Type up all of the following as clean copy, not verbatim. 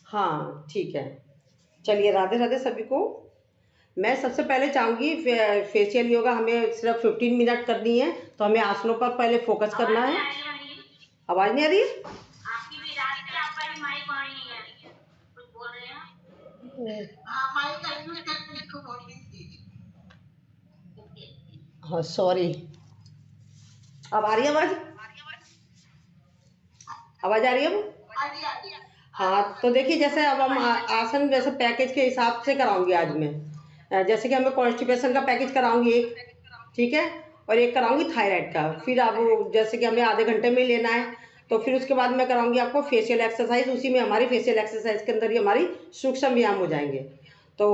हाँ ठीक है। चलिए, राधे राधे सभी को। मैं सबसे पहले चाहूँगी फेशियल योगा हमें सिर्फ 15 मिनट करनी है, तो हमें आसनों पर पहले फोकस करना है। आवाज़ नहीं आ रही है? हाँ सॉरी। अब आ रही है आवाज़? आवाज़ आ रही है अब? हाँ तो देखिए, जैसे अब हम आसन वैसे पैकेज के हिसाब से कराऊंगी आज मैं। जैसे कि हमें कॉन्स्टिपेशन का पैकेज कराऊंगी एक, ठीक है, और एक कराऊंगी थायराइड का। फिर अब जैसे कि हमें आधे घंटे में लेना है, तो फिर उसके बाद मैं कराऊंगी आपको फेशियल एक्सरसाइज। उसी में हमारी फेशियल एक्सरसाइज के अंदर ही हमारी सूक्ष्म व्यायाम हो जाएंगे। तो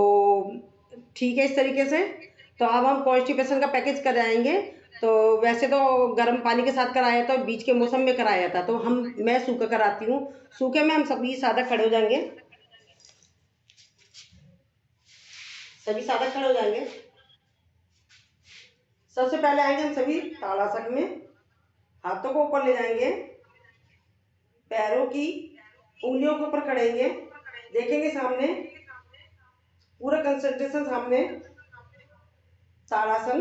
ठीक है, इस तरीके से। तो अब हम कॉन्स्टिपेशन का पैकेज कराएंगे। तो वैसे तो गर्म पानी के साथ कराया था, बीच के मौसम में कराया था, तो मैं सूखा कराती हूँ। सूखे में हम सभी सादा खड़े हो जाएंगे, सभी सादा खड़े हो जाएंगे। सबसे पहले आएंगे हम सभी ताड़ासन में। हाथों को ऊपर ले जाएंगे, पैरों की उंगलियों के ऊपर करेंगे, देखेंगे सामने, पूरा कंसंट्रेशन सामने। ताड़ासन,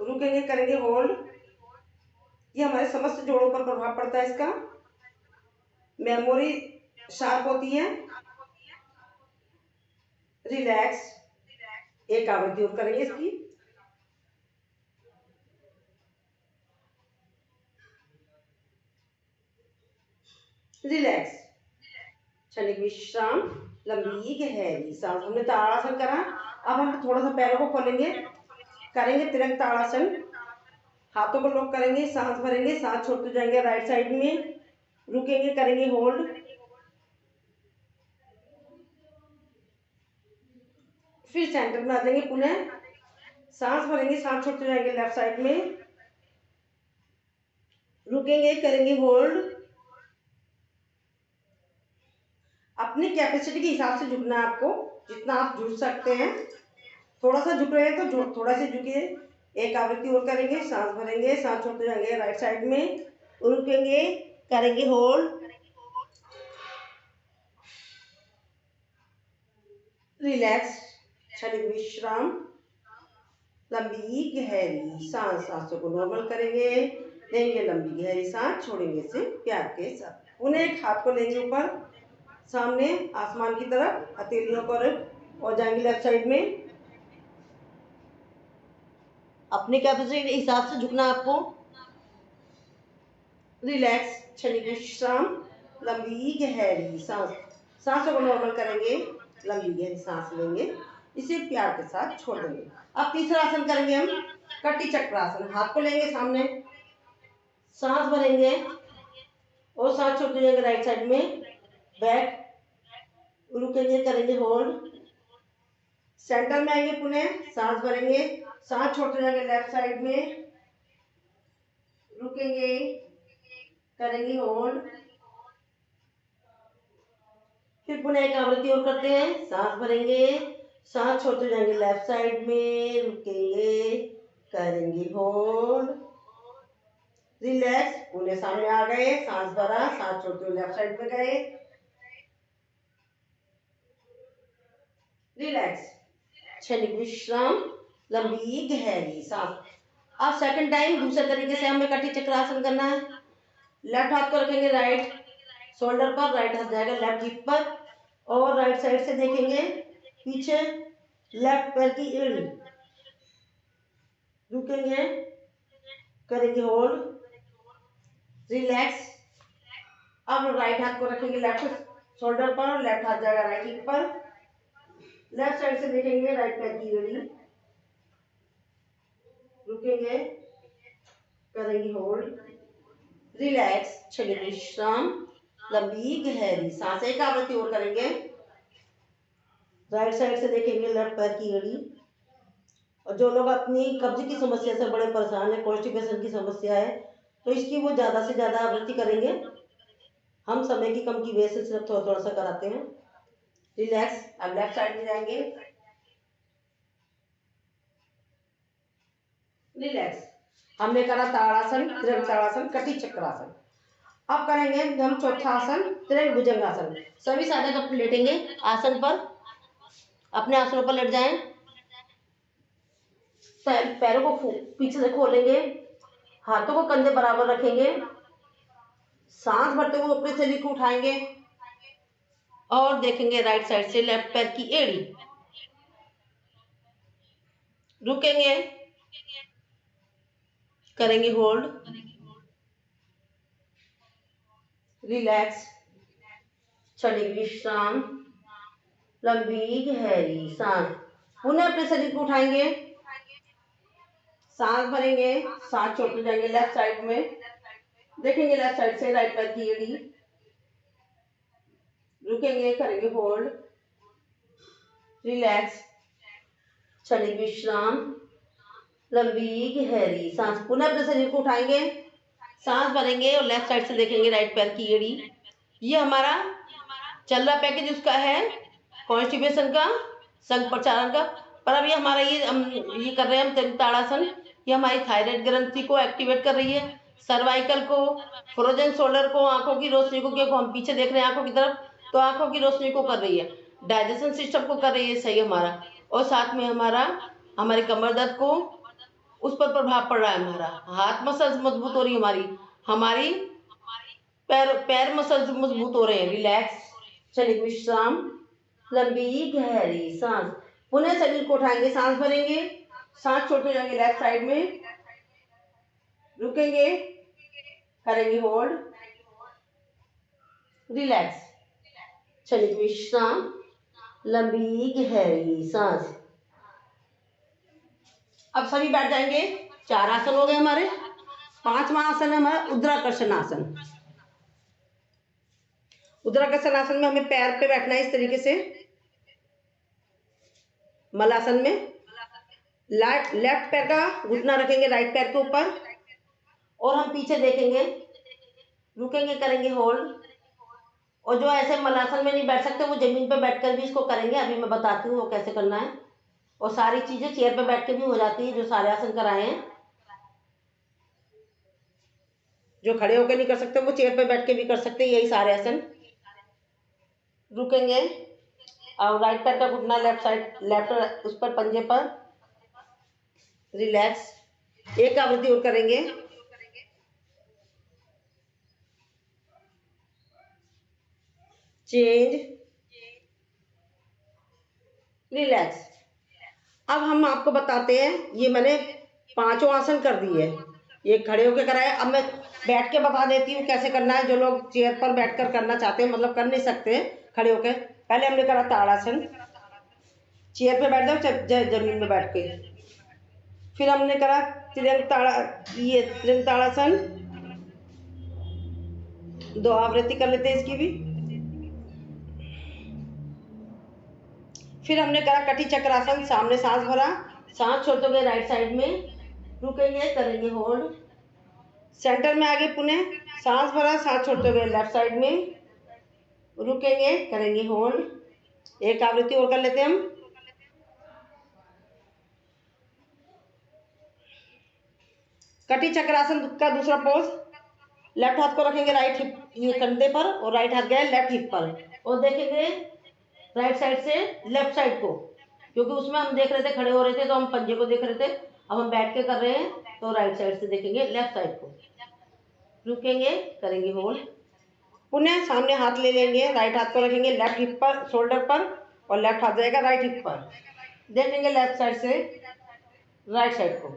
रुकेंगे, करेंगे होल्ड। ये हमारे समस्त जोड़ों पर प्रभाव पड़ता है इसका। मेमोरी शार्प होती है। रिलैक्स, एक आवृत्ति और करेंगे इसकी। रिलैक्स, क्षणिक विश्राम, लंबी गहरी सांस। हमने ताड़ासन करा। अब हम थोड़ा सा पैरों को खोलेंगे, करेंगे तिरक ताड़ासन। हाथों को लॉक करेंगे, सांस भरेंगे, सांस छोड़ते जाएंगे राइट साइड में, रुकेंगे, करेंगे होल्ड। फिर सेंटर में आ जाएंगे, पुनः सांस भरेंगे, सांस छोड़ते जाएंगे लेफ्ट साइड में, रुकेंगे, करेंगे होल्ड। अपनी कैपेसिटी के हिसाब से झुकना है आपको, जितना आप झुक सकते हैं। थोड़ा सा झुक रहे हैं तो थोड़ा सा झुकिए। एक आवृत्ति और करेंगे, सांस भरेंगे, सांस छोड़ते जाएंगे राइट साइड में, रुकेंगे, करेंगे होल्ड। रिलैक्स, क्षणिक विश्राम, लंबी गहरी सांस। सांसों को नॉर्मल करेंगे, लेंगे लंबी गहरी सांस, छोड़ेंगे इसे प्यार के साथ। पुनः एक हाथ को लेंगे ऊपर सामने आसमान की तरफ, हथेलियों पर, और जाएंगे लेफ्ट साइड में। अपनी कैपेसिटी के हिसाब से झुकना आपको। रिलैक्स, क्षणिक विश्राम, लंबी गहरी सांस। सांसों को नॉर्मल करेंगे, लंबी गहरी सांस लेंगे, इसे प्यार के साथ छोड़ देंगे। अब तीसरा आसन करेंगे हम, कटी चक्रासन। हाथ को लेंगे सामने, सांस भरेंगे, और सांस छोड़ते जाएंगे राइट साइड में, बैक, रुकेंगे, करेंगे होल्ड, सेंटर में आएंगे, पुनः सांस भरेंगे, सांस छोड़ते जाएंगे लेफ्ट साइड में, रुकेंगे, करेंगे होल्ड, फिर पुनः एक आवृत्ति और करते हैं, सांस भरेंगे, सांस छोड़ते जाएंगे लेफ्ट साइड में, रुकेंगे, करेंगे होल्ड, रिलैक्स, पुनः सामने आ गए, सांस भरा, सांस छोड़ते हुए लेफ्ट साइड में गए, रिलैक्स, क्षणिक विश्राम, लंबी गहरी सांस। अब सेकंड टाइम दूसरे तरीके से हमें कटी चक्रासन करना है। लेफ्ट हाथ को रखेंगे राइट शोल्डर पर, राइट हाथ जाएगा लेफ्ट हिप पर, और राइट साइड से देखेंगे पीछे, लेफ्ट पैर की एड़ी, रुकेंगे, करेंगे होल्ड, रिलैक्स। अब राइट हाथ को रखेंगे लेफ्ट शोल्डर पर, लेफ्ट हाथ जाएगा राइट हिप पर, लेफ्ट साइड से देखेंगे राइट पैर की एड़ी, रुकेंगे, करेंगे होल्ड, रिलैक्स, क्षणिक विश्राम, लंबी गहरी सांस। एक आवृत्ति और करेंगे, राइट साइड से देखेंगे लेफ्ट पैर की एड़ी। और जो लोग अपनी कब्ज की समस्या से बड़े परेशान है, कॉन्स्टिपेशन की समस्या है, तो इसकी वो ज़्यादा से ज़्यादा आवृत्ति करेंगे। हम समय की कम की वजह से सिर्फ थोड़ा थोड़ा सा कराते हैं। रिलैक्स। अब लेफ्ट साइड में जाएंगे, रिलैक्स। हमने करा ताड़ासन, त्रिभुज ताड़ासन, कटी चक्रासन। अब करेंगे हम चौथा आसन, त्रिभुज भुजंगासन। सभी साधक अपने लेटेंगे आसन पर, अपने आसनों पर लेट जाएं, पैरों को पीछे से खोलेंगे, हाथों को कंधे बराबर रखेंगे, सांस भरते हुए अपने शरीर को उठाएंगे और देखेंगे राइट साइड से लेफ्ट पैर की एड़ी, रुकेंगे, करेंगे होल्ड, रिलैक्स, क्षणिक विश्राम, लंबी गहरी सांस। पुनः अपने शरीर को उठाएंगे, सांस भरेंगे, सांस छोड़ते जाएंगे लेफ्ट साइड में, देखेंगे लेफ्ट साइड से राइट पैर की एड़ी, रुकेंगे, करेंगे होल्ड, रिलैक्स, क्षणिक विश्राम, लंबी गहरी सांस। पुनः अपने शरीर को उठाएंगे, सांस भरेंगे और लेफ्ट साइड से देखेंगे राइट पैर की एड़ी। ये हमारा चल रहा पैकेज उसका है कॉन्स्टिपेशन का, संघ प्रचारण का। पर अभी हमारा ये कर रहे हैं हम ताड़ासन। ये हमारी थायराइड ग्रंथि को एक्टिवेट कर रही है, सर्वाइकल को, फ्रोजन शोल्डर को, आंखों की रोशनी को, क्योंकि हम पीछे देख रहे हैं आंखों की तरफ, तो आंखों की रोशनी को कर रही है, डाइजेशन सिस्टम को कर रही है सही हमारा, और साथ में हमारी कमर दर्द को उस पर प्रभाव पड़ रहा है। हमारा हाथ मसल्स मजबूत हो रही है, हमारी पैर मसल्स मजबूत हो रहे हैं। रिलैक्स, क्षणिक विश्राम, लंबी गहरी सांस। पुनः शरीर को उठाएंगे, सांस भरेंगे, सांस छोड़ते जाएंगे लेफ्ट साइड में, रुकेंगे, करेंगे होल्ड, रिलैक्स, क्षणिक विश्राम, लंबी गहरी सांस। अब सभी बैठ जाएंगे। 4 आसन हो गए हमारे। 5वां आसन है हमारा उद्राकर्षण आसन। उद्राकर्षण आसन में हमें पैर पे बैठना है इस तरीके से, मलासन में। लेफ्ट पैर का घुटना रखेंगे राइट पैर के ऊपर और हम पीछे देखेंगे, रुकेंगे, करेंगे होल्ड। और जो ऐसे मलासन में नहीं बैठ सकते वो जमीन पे बैठकर भी इसको करेंगे। अभी मैं बताती हूँ वो कैसे करना है। और सारी चीजें चेयर पे बैठ के भी हो जाती है, जो सारे आसन कराए हैं। जो खड़े होकर नहीं कर सकते वो चेयर पे बैठ के भी कर सकते हैं, यही सारे आसन। रुकेंगे और राइट पैर का घुटना लेफ्ट साइड, लेफ्ट उस पर पंजे पर, रिलैक्स। एक आवृत्ति और करेंगे। Change, relax. अब हम आपको बताते हैं, ये मैंने 5 आसन कर दिए, ये खड़े होकर कराया। अब मैं बैठ के बता देती हूँ कैसे करना है। जो लोग चेयर पर बैठकर करना चाहते हैं, मतलब कर नहीं सकते खड़े होकर, पहले हमने करा ताड़ासन, चेयर पे बैठ जाओ जमीन में बैठ के। फिर हमने करा त्रिभुज ताड़ासन, 2 आवृत्ति कर लेते हैं इसकी भी। फिर हमने करा कटी चक्रासन, सामने सांस भरा, सांस छोड़ते हुए राइट साइड में रुकेंगे, करेंगे होल्ड। सेंटर में आगे पुनः सांस भरा, सांस छोड़ते हुए लेफ्ट साइड में रुकेंगे, करेंगे होल्ड। एक आवृत्ति और कर लेते हैं हम। कटी चक्रासन का दूसरा पोज, लेफ्ट हाथ को रखेंगे राइट हिप ये कंधे पर और राइट हाथ गए लेफ्ट हिप पर और देखेंगे राइट साइड से लेफ्ट साइड को, क्योंकि उसमें हम देख रहे थे खड़े हो रहे थे तो हम पंजे को देख रहे थे, अब हम बैठ के कर रहे हैं तो राइट साइड से देखेंगे लेफ्ट साइड को, रुकेंगे, करेंगे होल्ड। पुनः सामने हाथ ले लेंगे, राइट हाथ को रखेंगे लेफ्ट हिप पर शोल्डर पर और लेफ्ट हाथ जाएगा राइट हिप पर, देखेंगे लेफ्ट साइड से राइट साइड को।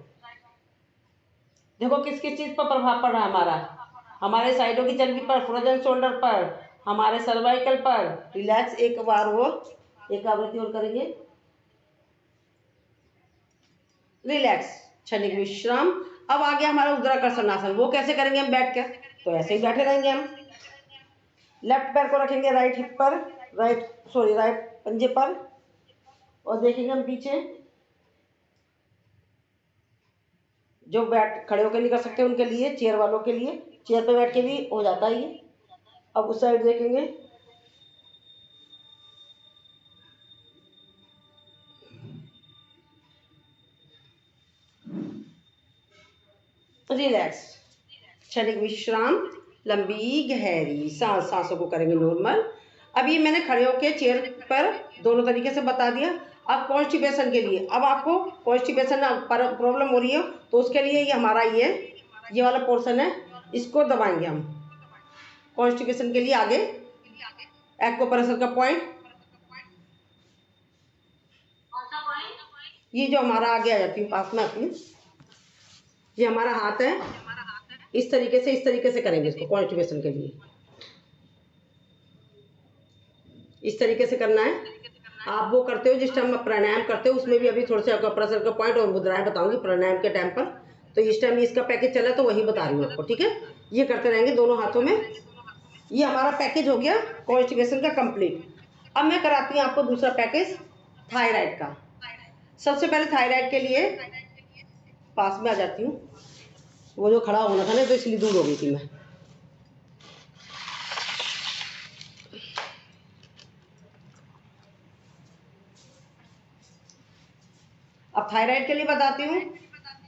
देखो किस किस चीज पर प्रभाव पड़ रहा है हमारा, हमारे साइडों की चर्बी पर, फ्रोजन शोल्डर पर, हमारे सर्वाइकल पर। रिलैक्स, एक बार और, एक आवृत्ति और करेंगे। रिलैक्स, क्षणिक विश्राम। अब आ गया हमारा ऊर्ध्वाधर आसन, वो कैसे करेंगे हम बैठ कर, तो ऐसे ही बैठे रहेंगे हम। लेफ्ट पैर को रखेंगे राइट हिप पर, राइट पंजे पर और देखेंगे हम पीछे। जो बैठ खड़े होकर नहीं कर सकते उनके लिए, चेयर वालों के लिए चेयर पे बैठ के भी हो जाता है ये। अब उस साइड देखेंगे, रिलैक्स, क्षणिक विश्राम, लंबी गहरी सांसों को करेंगे नॉर्मल। अब ये मैंने खड़े होकर चेयर पर दोनों तरीके से बता दिया। अब कॉन्स्टिपेशन के लिए, अब आपको कॉन्स्टिपेशन प्रॉब्लम हो रही है तो उसके लिए ये हमारा ये वाला पोर्शन है, इसको दबाएंगे हम कॉन्स्टिपेशन के लिए। आगे एक्वाप्रेशर का पॉइंट, ये जो हमारा आगे आ जाती है पास में अपनी, ये हमारा हाथ है, इस तरीके से करेंगे इसको कॉन्स्टिपेशन के लिए, इस तरीके से करना है। आप वो करते हो जिस टाइम आप प्राणायाम करते हो, उसमें भी अभी थोड़े से एक्वाप्रेशर का पॉइंट और मुद्राएं बताऊंगी प्राणायाम के टाइम पर, तो इस टाइम इसका पैकेज चला तो वही बता रही हूँ आपको, ठीक है। ये करते रहेंगे दोनों हाथों में। ये हमारा पैकेज हो गया कॉन्स्टिपेशन का कंप्लीट। अब मैं कराती हूँ आपको दूसरा पैकेज थायराइड का। सबसे पहले थायराइड के लिए पास में आ जाती हूँ, वो जो खड़ा होना था ना तो इसलिए दूर हो गई थी मैं। अब थायराइड के लिए बताती हूँ,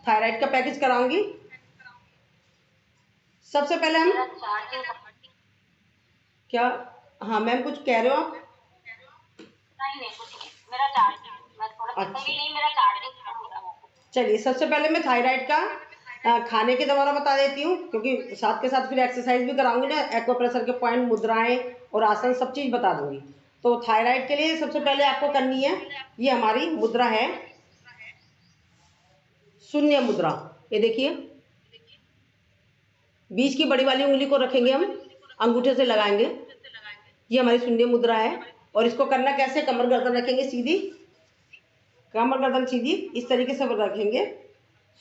थायराइड का पैकेज कराऊंगी। सबसे पहले हम क्या, हाँ मैम कुछ कह रहे हो आप? नहीं कुछ नहीं, मेरा चार्जिंग, मैं थोड़ा नहीं, मेरा चार्जिंग खत्म हो रहा है। चलिए सबसे पहले मैं थायराइड का खाने के द्वारा बता देती हूँ, क्योंकि साथ के साथ फिर एक्सरसाइज भी कराऊंगी ना, एक्वाप्रेशर के पॉइंट, मुद्राएं और आसन सब चीज़ बता दूंगी। तो थायराइड के लिए सबसे पहले आपको करनी है, ये हमारी मुद्रा है शून्य मुद्रा। ये देखिए, बीच की बड़ी वाली उंगली को रखेंगे हम, अंगूठे से लगाएंगे, ये हमारी शून्य मुद्रा है। और इसको करना कैसे, कमर गर्दन रखेंगे सीधी, कमर गर्दन सीधी, इस तरीके से रखेंगे।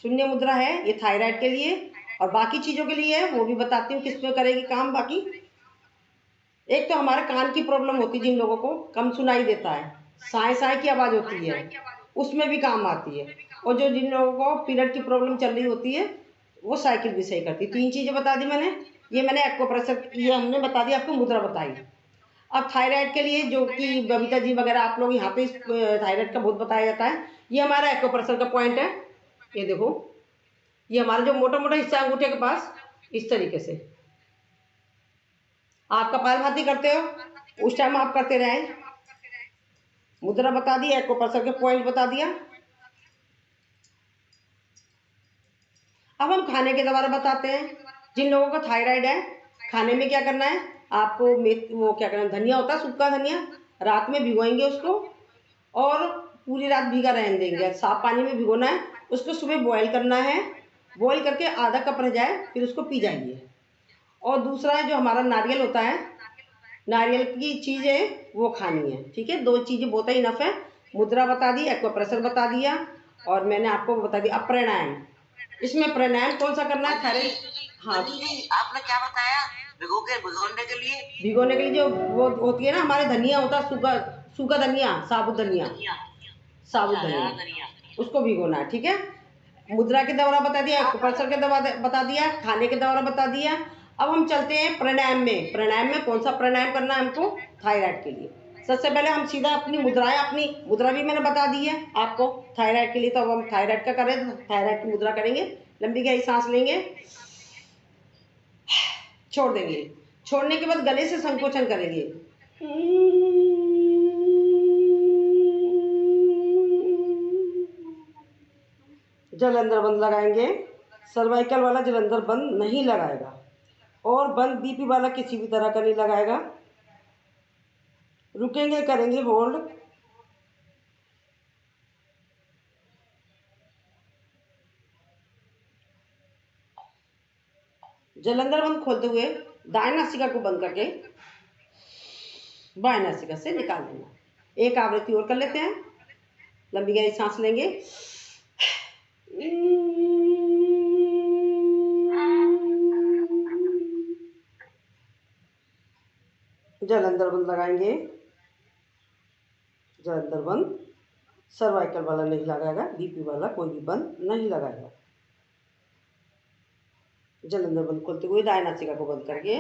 शून्य मुद्रा है ये थायराइड के लिए, और बाकी चीज़ों के लिए है वो भी बताती हूँ किस पे करेगी काम। बाकी एक तो हमारे कान की प्रॉब्लम होती है, जिन लोगों को कम सुनाई देता है, साए साए की आवाज़ होती है, उसमें भी काम आती है। और जो जिन लोगों को पीरियड की प्रॉब्लम चल रही होती है वो साइकिल भी सही करती है। 3 चीज़ें बता दी मैंने, ये मैंने एक्वाप्रेशर, ये हमने बता दिया आपको, मुद्रा बताई। अब थायराइड के लिए जो कि बबीता जी वगैरह आप लोग यहाँ पे थायराइड का बहुत बताया जाता है, ये हमारा एक्वाप्रेशर का पॉइंट है। ये देखो, ये हमारा जो मोटा मोटा हिस्सा अंगूठे के पास, इस तरीके से आप कपालभाति करते हो उस टाइम आप करते रहे। मुद्रा बता दी, एक्वाप्रेशर के पॉइंट बता दिया। अब हम खाने के द्वारा बताते हैं। जिन लोगों को थायराइड है, खाने में क्या करना है आपको, वो क्या करना है, धनिया होता है सूखा धनिया, रात में भिगोएंगे उसको और पूरी रात भीगा रहने देंगे, साफ पानी में भिगोना है उसको, सुबह बॉयल करना है, बॉयल करके आधा कप रह जाए फिर उसको पी जाइए। और दूसरा है जो हमारा नारियल होता है, नारियल की चीज़ें वो खानी है, ठीक है। 2 चीज़ें बहुत ही इनफ है। मुद्रा बता दी, एक्वाप्रेशर बता दिया और मैंने आपको बता दिया। अब प्राणायाम, इसमें प्राणायाम कौन सा करना है थायराइड, हाँ आपने क्या बताया? भिगोने के लिए जो वो होती है ना, हमारे धनिया होता है, सूखा सूखा धनिया, साबुत धनिया, साबुत धनिया, उसको भिगोना है। ठीक है, मुद्रा के द्वारा बता दिया, कुपल्सर के द्वारा बता दिया, खाने के द्वारा बता दिया। अब हम चलते हैं प्राणायाम में। प्राणायाम में कौन सा प्राणायाम करना है हमको? थायराइड के लिए। सबसे पहले हम सीधा अपनी मुद्राएं, अपनी मुद्रा भी मैंने बता दी है आपको थायराइड के लिए, तो अब हम थायराइड का करें तो थायराइड की मुद्रा करेंगे। लंबी गहरी सांस लेंगे, छोड़ देंगे, छोड़ने के बाद गले से संकोचन करेंगे। जल अंदर बंद लगाएंगे, सर्वाइकल वाला जल अंदर बंद नहीं लगाएगा, और बंद बीपी वाला किसी भी तरह का नहीं लगाएगा। रुकेंगे, करेंगे होल्ड। जल अंदर बंद खोलते हुए दाएं नासिका को बंद करके बाएं नासिका से निकाल देना। एक आवृत्ति और कर लेते हैं। लंबी गहरी सांस लेंगे, जल अंदर बंद लगाएंगे, जल अंदर बंद, सर्वाइकल वाला नहीं लगाएगा, बीपी वाला कोई भी बंद नहीं लगाएगा। जल अंदर बंद खोलते हुए दाएं नासिका को बंद करके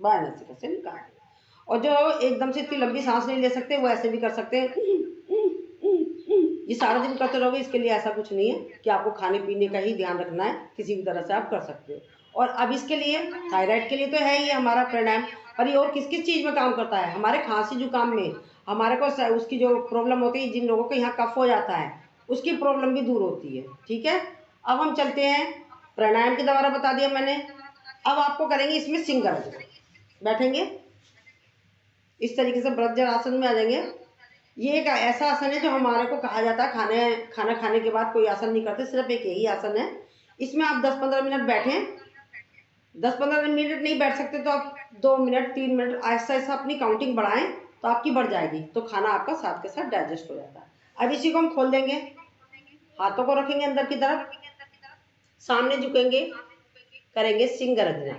बाएं नासिका से निकाल दें। और जो एकदम से इतनी लंबी सांस नहीं ले सकते वो ऐसे भी कर सकते हैं। ये सारा दिन करते रहोगे, इसके लिए ऐसा कुछ नहीं है कि आपको खाने पीने का ही ध्यान रखना है, किसी भी तरह से आप कर सकते हो। और अब इसके लिए थायराइड के लिए तो है ही हमारा प्राणायाम, और ये और किस किस चीज़ में काम करता है? हमारे खांसी जुकाम में हमारे को उसकी जो प्रॉब्लम होती है, जिन लोगों को यहाँ कफ हो जाता है उसकी प्रॉब्लम भी दूर होती है। ठीक है, अब हम चलते हैं, प्राणायाम के द्वारा बता दिया मैंने। अब आपको करेंगे इसमें सिंगल। बैठेंगे इस तरीके से, ब्रजर आसन में आ जाएंगे। ये एक ऐसा आसन है जो हमारे को कहा जाता है खाना खाने के बाद कोई आसन नहीं करते, सिर्फ एक यही आसन है। इसमें आप 10-15 मिनट बैठें। 10-15 मिनट नहीं बैठ सकते तो आप 2 मिनट 3 मिनट ऐसा ऐसा अपनी काउंटिंग बढ़ाएं तो आपकी बढ़ जाएगी, तो खाना आपका साथ के साथ डाइजेस्ट हो जाता है। अब इसी को हम खोल देंगे, हाथों को रखेंगे अंदर की तरफ, सामने झुकेंगे, करेंगे सिंगरजना।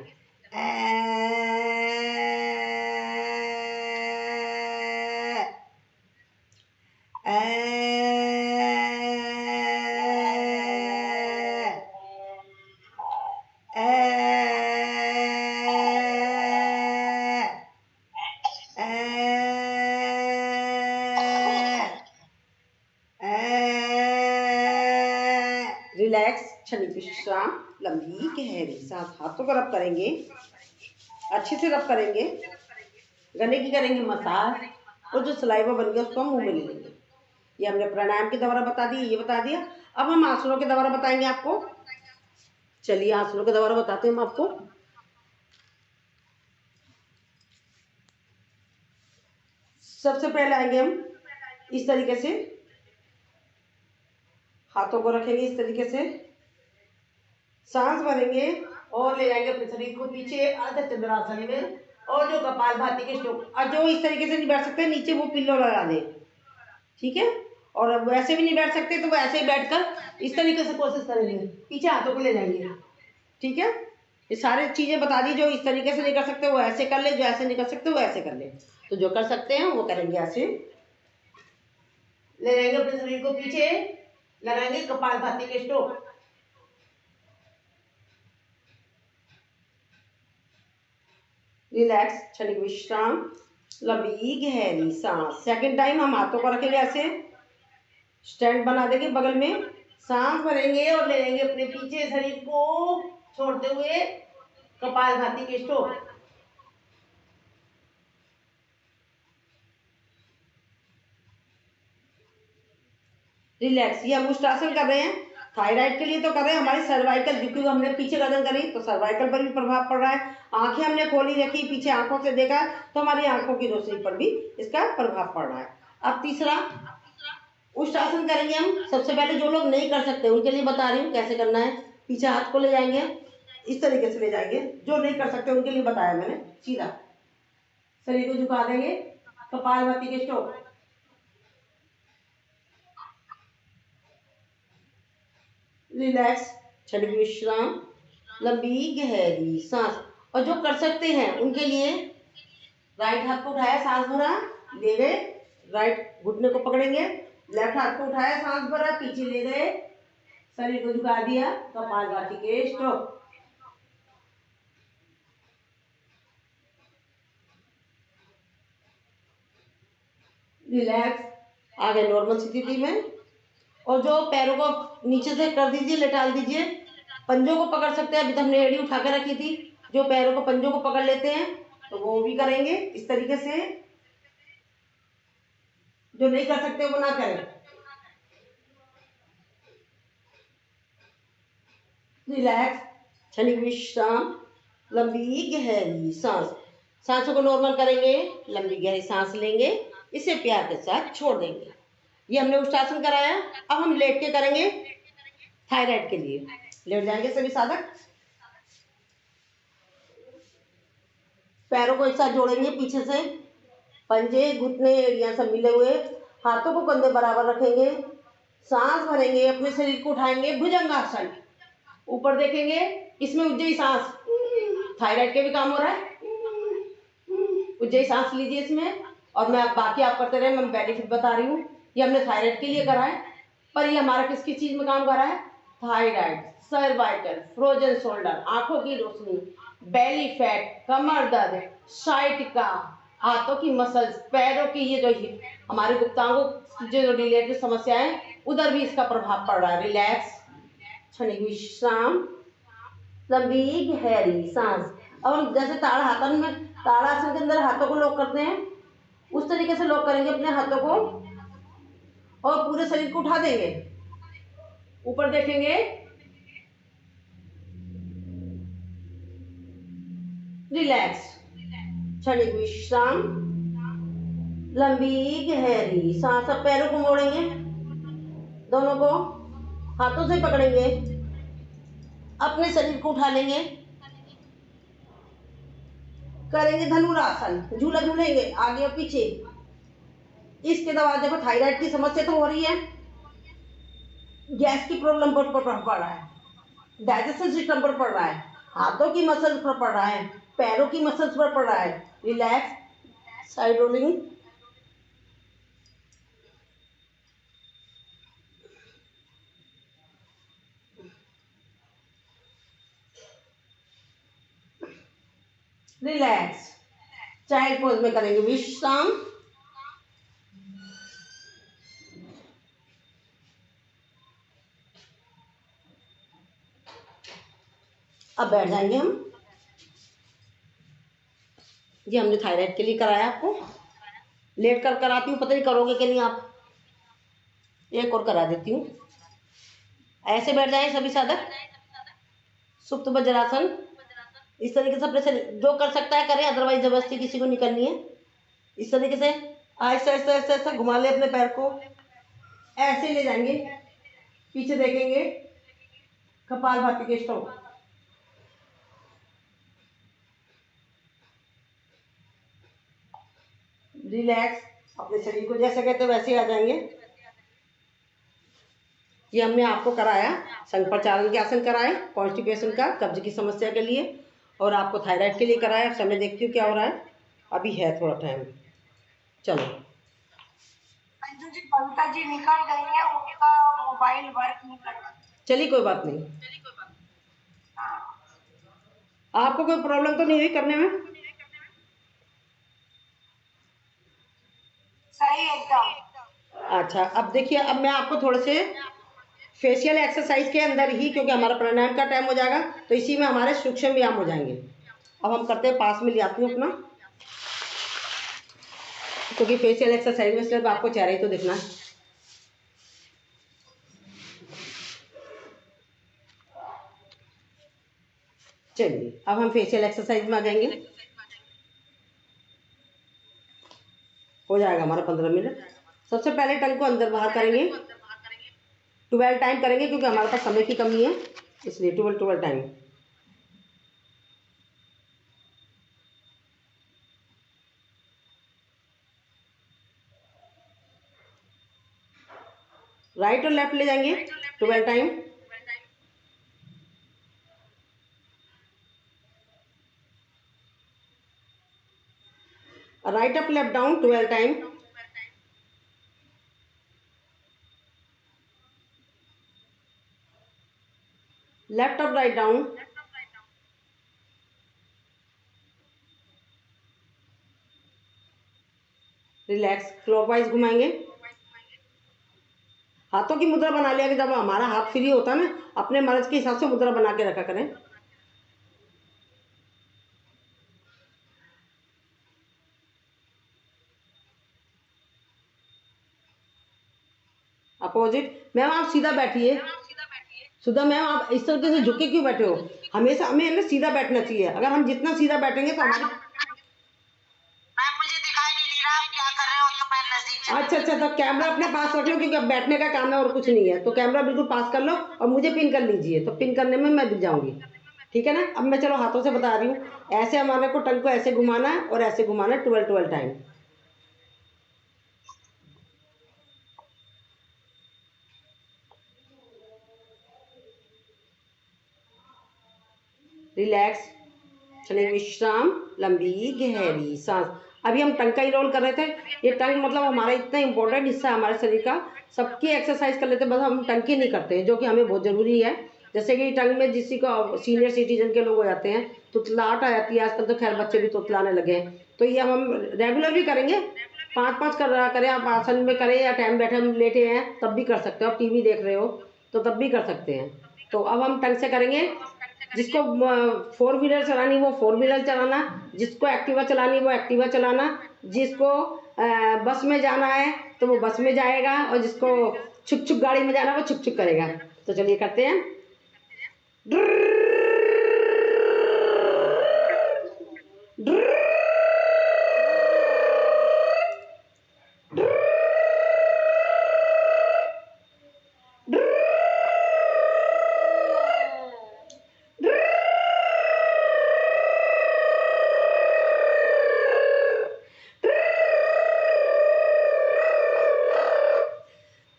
रिलैक्स, क्षणिक विश्राम, लंबी गहरी सांस। हाथों को रब करेंगे, अच्छे से रब करेंगे, गले की करेंगे मसाज, और जो सलाइवा बन गया उसको हम मुंह में ले लेंगे। ये हमने प्राणायाम के द्वारा बता दी, ये बता दिया। अब हम आसनों के द्वारा बताएंगे आपको। चलिए आसनों के द्वारा बताते हैं हम आपको। सबसे पहले आएंगे हम इस तरीके से, हाथों को रखेंगे इस तरीके से, सांस भरेंगे और ले जाएंगे अपने शरीर को पीछे अर्ध चंद्रासन में, और जो कपालभाति के स्ट्रोक, और जो इस तरीके से नहीं बैठ सकते नीचे वो पिल्लो लगा दें। ठीक है, और अब वैसे भी नहीं बैठ सकते तो वो ऐसे ही बैठकर इस तरीके से कोशिश करेंगे, पीछे हाथों को ले जाएंगे। ठीक है, ये सारी चीजें बता दी। जो इस तरीके से नहीं कर सकते वो ऐसे कर ले, जो ऐसे नहीं कर सकते वो ऐसे कर ले। तो जो कर सकते हैं वो करेंगे, ऐसे ले जाएंगे अपने शरीर को पीछे, लगाएंगे कपालभाति के स्ट्रोक। रिलैक्स, क्षणिक विश्राम, लंबी गहरी सांस। सेकंड टाइम हम हाथों को रखेंगे ऐसे, स्टैंड बना देंगे बगल में, सांस भरेंगे और ले लेंगे अपने पीछे शरीर को, छोड़ते हुए कपालभाति के स्ट्रोक। रिलैक्स, ये हम उष्ट्रासन कर रहे हैं, थायराइड के लिए तो कर रहे हैं, हमारी सर्वाइकल, क्योंकि हमने पीछे गर्दन करी तो सर्वाइकल पर भी प्रभाव पड़ रहा है। आंखें हमने खोली रखी, पीछे आंखों से देखा तो हमारी आंखों की रोशनी पर भी इसका प्रभाव पड़ रहा है। अब तीसरा उष्ट्रासन करेंगे हम। सबसे पहले जो लोग नहीं कर सकते उनके लिए बता रही हूँ कैसे करना है। पीछे हाथ को ले जाएंगे, इस तरीके से ले जाएंगे। जो नहीं कर सकते उनके लिए बताया मैंने। सीधा शरीर को झुका देंगे, कपालभाति के स्ट्रोक। रिलैक्स, क्षणिक विश्राम, लंबी गहरी सांस। और जो कर सकते हैं उनके लिए राइट हाथ को उठाया, सांस भरा, ले गए, राइट घुटने को पकड़ेंगे, लेफ्ट हाथ को उठाया, सांस भरा, पीछे ले गए, शरीर को झुका दिया, कपालभाति के स्ट्रोक। रिलैक्स, आ गए नॉर्मल स्थिति में। और जो पैरों को नीचे से कर दीजिए, लेटाल दीजिए, पंजों को पकड़ सकते हैं, अभी तो हमने एड़ी उठा के रखी थी, जो पैरों को पंजों को पकड़ लेते हैं तो वो भी करेंगे इस तरीके से। जो नहीं कर सकते वो ना करें। रिलैक्स, क्षणिक विश्राम, लंबी गहरी सांस, सांसों को नॉर्मल करेंगे, लंबी गहरी सांस लेंगे, इसे प्यार के साथ छोड़ देंगे। ये हमने उष्टासन कराया। अब हम लेट के करेंगे थायराइड के लिए। लेट जाएंगे सभी साधक, पैरों को एक साथ जोड़ेंगे पीछे से, पंजे घुटने एड़ियां सब मिले हुए, हाथों को कंधे बराबर रखेंगे, सांस भरेंगे, अपने शरीर को उठाएंगे, भुजंगासन, ऊपर देखेंगे, इसमें उज्जयी सांस, थायराइड के भी काम हो रहा है, उज्जयी सांस लीजिए इसमें। और मैं बाकी आप करते रहे, मैं बेनिफिट बता रही हूँ। ये हमने थायराइड के लिए करा है, पर ये हमारा किसकी चीज में काम कर रहा है? थायराइड, सर्वाइकल, फ्रोजन शोल्डर, आंखों की रोशनी, बेली फैट, कमर दर्द, साइटिका, हाथों की मसल्स, पैरों की ये जो हमारे गुप्तांगों जो रिलेटेड समस्याएं, उधर भी इसका प्रभाव पड़ रहा है। रिलैक्स, क्षणिक विश्राम, लंबी गहरी सांस। अब हम जैसे ताड़ासन में, ताड़ासन के अंदर हाथों को लॉक करते हैं, उस तरीके से लॉक करेंगे अपने हाथों को और पूरे शरीर को उठा देंगे, ऊपर देखेंगे, रिलैक्स, क्षणिक विश्राम, लंबी गहरी सांस। अब पैरों को मोड़ेंगे, दोनों को हाथों से पकड़ेंगे, अपने शरीर को उठा लेंगे, करेंगे धनुरासन, झूला झूलेंगे आगे और पीछे। इसके बाद देखो थायराइड की समस्या तो हो रही है, गैस की प्रॉब्लम पर पड़ रहा है, डाइजेशन सिस्टम पर पड़ रहा है, हाथों की मसल्स पर पड़ रहा है, पैरों की मसल्स पर पड़ रहा है। Relax, side rolling, relax, child pose में करेंगे विश्राम। अब बैठ जाएंगे हम। ये हमने थायराइड के लिए कराया आपको, लेट कर कराती हूँ, पता नहीं करोगे कि नहीं आप, एक और करा देती हूँ। ऐसे बैठ जाए सभी साधक, सुप्त वज्रासन, इस तरीके से अपने शरीर जो कर सकता है करे, अदरवाइज जबरदस्ती किसी को नहीं करनी है। इस तरीके से ऐसे ऐसे ऐसे ऐसे घुमा ले अपने पैर को, ऐसे ले जाएंगे, पीछे देखेंगे, कपालभाति के स्ट्रोक। रिलैक्स, अपने शरीर को जैसे कहते वैसे आ जाएंगे। ये हमने आपको कराया, संप्रचालन के आसन कराए, कॉन्स्टिपेशन का, कब्ज की समस्या के लिए, और आपको थायराइड के लिए कराया। समय देखती हूँ क्या हो रहा है, अभी है थोड़ा टाइम, चलो। जी कविता जी निकल गई है, उनका मोबाइल वर्क नहीं कर रहा। चलिए कोई बात नहीं, आपको कोई प्रॉब्लम तो नहीं हुई करने में? सही एकदम। अच्छा, अब देखिए, अब मैं आपको थोड़े से फेशियल एक्सरसाइज के अंदर ही, क्योंकि हमारा प्राणायाम का टाइम हो जाएगा तो इसी में हमारे सूक्ष्म व्यायाम हो जाएंगे। अब हम करते हैं, पास में ले आती हूँ अपना, क्योंकि फेशियल एक्सरसाइज में सिर्फ आपको चेहरा ही तो दिखना है। चलिए, अब हम फेशियल एक्सरसाइज में आ जाएंगे, हो जाएगा हमारा 15 मिनट। सबसे पहले टंग को अंदर बाहर करेंगे, 12 टाइम करेंगे, क्योंकि हमारे पास समय की कमी है, इसलिए 12 टाइम। राइट और लेफ्ट ले जाएंगे 12 time. Right up left down 12 time, left up write down, relax, clockwise घुमाएंगे। हाथों की मुद्रा बना लिया कि जब हमारा हाथ फ्री होता है ना, अपने मर्ज के हिसाब से मुद्रा बना के रखा करें। अपोजिट। मैम आप सीधा बैठिए। सुधा मैम आप इस तरीके से झुके क्यों बैठे हो? हमेशा हमें ना सीधा बैठना चाहिए। अगर हम जितना सीधा बैठेंगे तो हमारी मैम मुझे दिखाई नहीं दे रहा आप क्या कर रहे हो, तो मैं नजदीक से अच्छा अच्छा, तो कैमरा अपने पास रख लो क्योंकि अब बैठने का काम है और कुछ नहीं है। तो कैमरा बिल्कुल पास कर लो और मुझे पिन कर लीजिए, तो पिन करने में मैं दिख जाऊंगी। ठीक है ना? अब मैं चलो हाथों से बता रही हूँ। ऐसे हमारे को टंग को ऐसे घुमाना है और ऐसे घुमाना है 12 टाइम। रिलैक्स, चलिए विश्राम, लंबी गहरी सांस। अभी हम टंग का ही रोल कर रहे थे। ये टंग मतलब हमारा इतना इंपॉर्टेंट हिस्सा है हमारे शरीर का। सबकी एक्सरसाइज कर लेते हैं, बस हम टंग की नहीं करते हैं, जो कि हमें बहुत ज़रूरी है। जैसे कि टंग में किसी को सीनियर सिटीजन के लोग हो जाते हैं, तुतलाहट आ जाती है। आजकल तो खैर बच्चे भी तुतलाने लगे हैं। तो ये हम रेगुलर भी करेंगे। 5-5 कर रहा करें, आप आसन में करें या टाइम बैठे हम लेटे हैं तब भी कर सकते हो। आप टीवी देख रहे हो तो तब भी कर सकते हैं। तो अब हम टंग से करेंगे। जिसको 4 व्हीलर चलानी वो 4 व्हीलर चलाना, जिसको एक्टिवा चलानी वो एक्टिवा चलाना, जिसको बस में जाना है तो वो बस में जाएगा, और जिसको छुक छुक गाड़ी में जाना वो छुक छुक करेगा। तो चलिए करते हैं।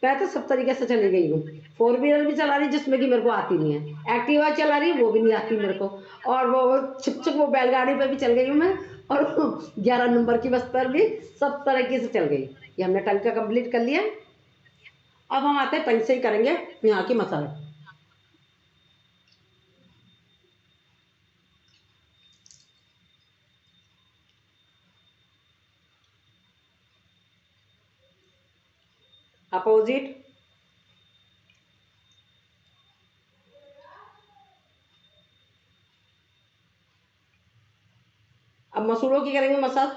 मैं तो सब तरीके से चली गई हूँ। 4 व्हीलर भी चला रही जिसमें कि मेरे को आती नहीं है, एक्टिवा चला रही वो भी नहीं आती मेरे को, और वो छुक छुक वो बैलगाड़ी पे भी चल गई हूँ मैं, और 11 नंबर की बस पर भी सब तरीके से चल गई। ये हमने टंग का कंप्लीट कर लिया। अब हम आते हैं टंग से ही करेंगे यहाँ की मसाज। अपोजिट। अब मसूड़ों की करेंगे मसाज।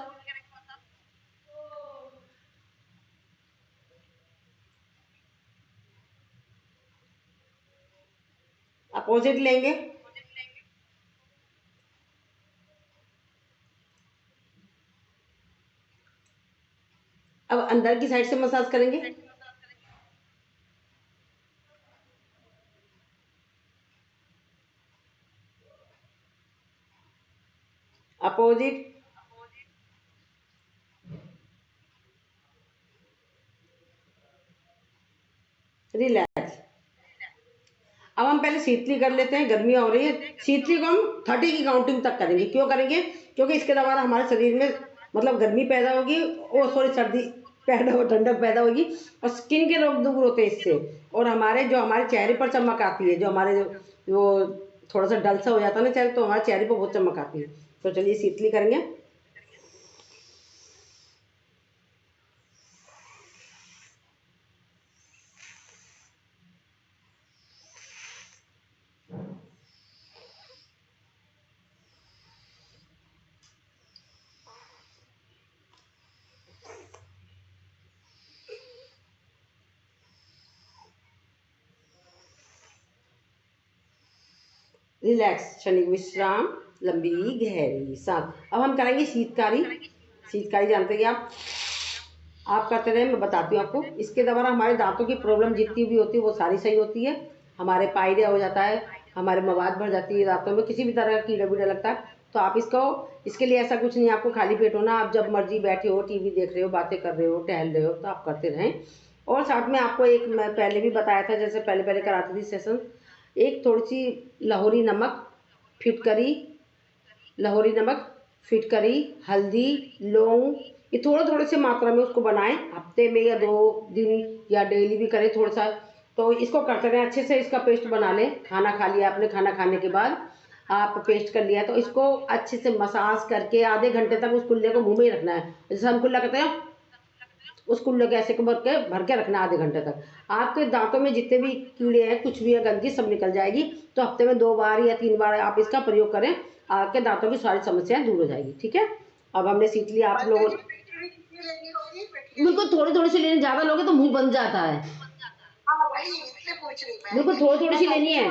अपोजिट लेंगे। अब अंदर की साइड से मसाज करेंगे। अपोजिट। रिलैक्स। अब हम पहले शीतली कर लेते हैं, गर्मियाँ हो रही है। शीतली को हम 30 की काउंटिंग तक करेंगे। क्यों करेंगे? क्योंकि इसके द्वारा हमारे शरीर में मतलब गर्मी पैदा होगी, ओ सॉरी सर्दी पैदा हो, ठंडक पैदा होगी, और स्किन के रोग दूर होते हैं इससे। और हमारे जो हमारे चेहरे पर चमक आती है, जो हमारे वो थोड़ा सा डल सा हो जाता है ना चेहरे, तो हमारे चेहरे पर बहुत चमक आती है। तो चलिए शीतली करेंगे। रिलैक्स, क्षणिक विश्राम, लंबी गहरी सांस। अब हम करेंगे शीतकारी। शीतकारी जानते हैं आप करते रहे, मैं बताती हूँ आपको। इसके द्वारा हमारे दांतों की प्रॉब्लम जितनी भी होती है वो सारी सही होती है। हमारे पायरिया हो जाता है, हमारे मवाद भर जाती है दांतों में, किसी भी तरह का कीड़ा वीड़ा लगता है तो आप इसको, इसके लिए ऐसा कुछ नहीं, आपको खाली पेट होना। आप जब मर्जी बैठे हो, टीवी देख रहे हो, बातें कर रहे हो, टहल रहे हो, तो आप करते रहें। और साथ में आपको एक मैं पहले भी बताया था, जैसे पहले पहले कराती थी सेशन, एक थोड़ी सी लाहौरी नमक, फिटकरी, लाहौरी नमक फिटकरी, हल्दी, लौंग, ये थोड़े थोड़े से मात्रा में उसको बनाएं, हफ्ते में या 2 दिन या डेली भी करें थोड़ा सा। तो इसको करते रहें, अच्छे से इसका पेस्ट बना लें। खाना खा लिया आपने, खाना खाने के बाद आप पेस्ट कर लिया, तो इसको अच्छे से मसाज करके आधे घंटे तक उस कुल्ले को मुंह में ही रखना है। जैसे हम कुल्ला कहते हैं, उस कुल्ले को ऐसे भर के रखना आधे घंटे तक। आपके दांतों में जितने भी कीड़े हैं, कुछ भी है, गंदगी सब निकल जाएगी। तो हफ्ते में 2 बार या 3 बार आप इसका प्रयोग करें, आपके दांतों की सारी समस्याएं दूर हो जाएगी। ठीक है, अब हमने सीख लिया आप लोगों। बिल्कुल थोड़ी थोड़ी सी लेनी, ज़्यादा लोगे तो मुंह बन जाता है। बिल्कुल थोड़ी थोड़ी सी लेनी है।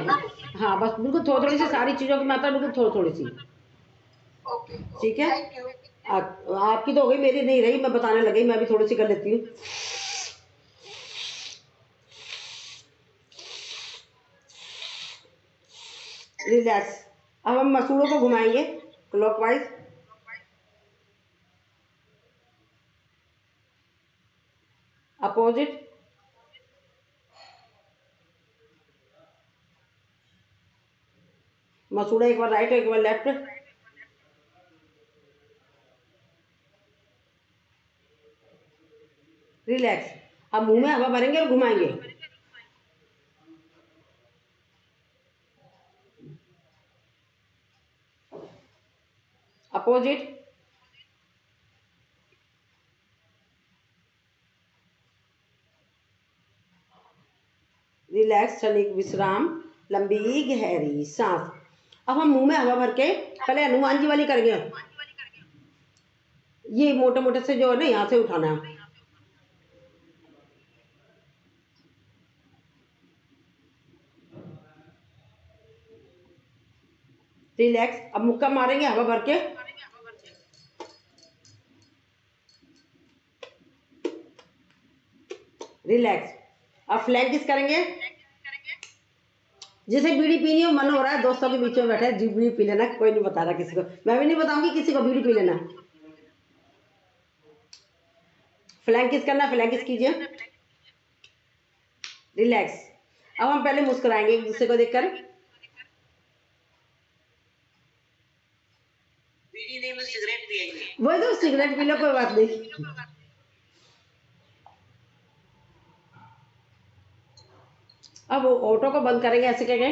हाँ बस बिल्कुल थोड़ी थोड़ी सी, सारी चीज़ों की मात्रा बिल्कुल थोड़ी थोड़ी सी। ठीक है, आपकी तो हो गई, मेरी नहीं रही, मैं बताने लगी, मैं भी थोड़ी सी कर लेती हूँ। रिलैक्स। अब हम मसूड़ों को घुमाएंगे क्लॉकवाइज। अपोजिट। मसूड़ा एक बार राइट, एक बार लेफ्ट। रिलैक्स। अब मुंह में हवा भरेंगे और घुमाएंगे। अपोजिट। रिलैक्स, क्षणिक विश्राम, लंबी गहरी सांस। अब हम मुंह में हवा भर के पहले हनुमान जी वाली करेंगे। ये मोटे मोटे से जो है ना, यहाँ से उठाना है। रिलैक्स। अब मुक्का मारेंगे हवा भर के। रिलैक्स। अब फ्लैंक किस करेंगे। जैसे बीड़ी पीनी हो, मन हो रहा है, दोस्तों के बीच में बैठे जी बीड़ी पी लेना, कोई नहीं बता रहा किसी को, मैं भी नहीं बताऊंगी किसी को, बीड़ी पी लेना। फ्लैंक किस करना, फ्लैंक किस कीजिए। रिलैक्स। अब हम पहले मुस्कुराएंगे एक दूसरे को देखकर। बीड़ी नहीं, मैं सिगरेट पिएंगे। वही तो, सिगरेट पी लो, कोई बात नहीं। अब ऑटो को बंद करेंगे ऐसे करेंगे।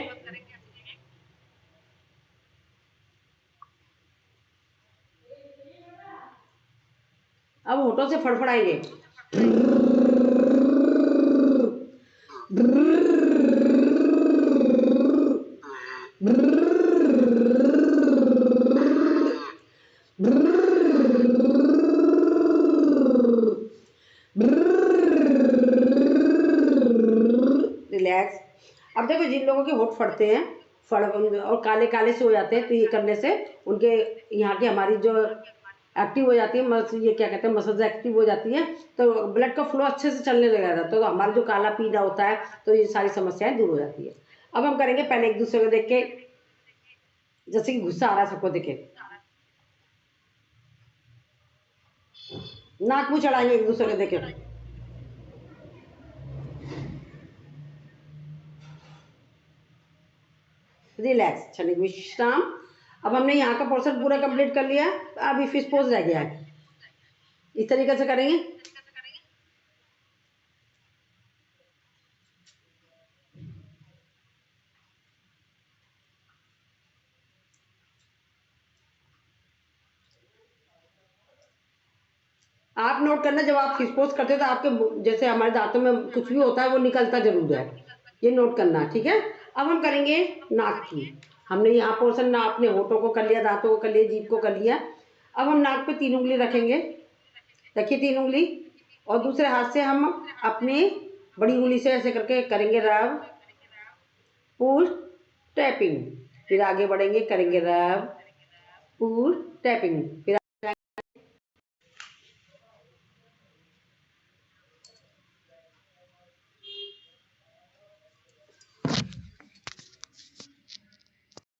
अब होठों से फड़फड़ाएंगे। रिलैक्स। अब देखो, जिन लोगों के होठ फटते हैं, फड़ और काले काले से हो जाते हैं, तो ये करने से उनके यहाँ की हमारी जो एक्टिव हो जाती है, ये क्या कहते हैं, मसल्स एक्टिव हो जाती है, तो ब्लड का फ्लो अच्छे से चलने लगा था, तो हमारा जो काला पीला होता है, तो ये सारी समस्याएं दूर हो जाती है। अब हम करेंगे पहले एक दूसरे को देख के, जैसे कि गुस्सा आ रहा है सबको देखे, नाक मुंह चढ़ाएंगे एक दूसरे को देखे। रिलैक्स, क्षणिक विश्राम। अब हमने यहाँ का पोर्शन पूरा कंप्लीट कर लिया, अभी फिश पोज रह गया है। इस तरीके से करेंगे। आप नोट करना, जब आप फिश पोज करते हो तो आपके जैसे हमारे दांतों में कुछ भी होता है वो निकलता जरूर है, ये नोट करना। ठीक है, अब हम करेंगे नाक की। हमने यहाँ पोर्शन ना अपने होठों को कर लिया, दांतों को कर लिया, जीभ को कर लिया। अब हम नाक पे 3 उंगली रखेंगे। रखिए 3 उंगली, और दूसरे हाथ से हम अपनी बड़ी उंगली से ऐसे करके करेंगे रब, पुश, टैपिंग। फिर आगे बढ़ेंगे, करेंगे रब, पुश, टैपिंग। फिर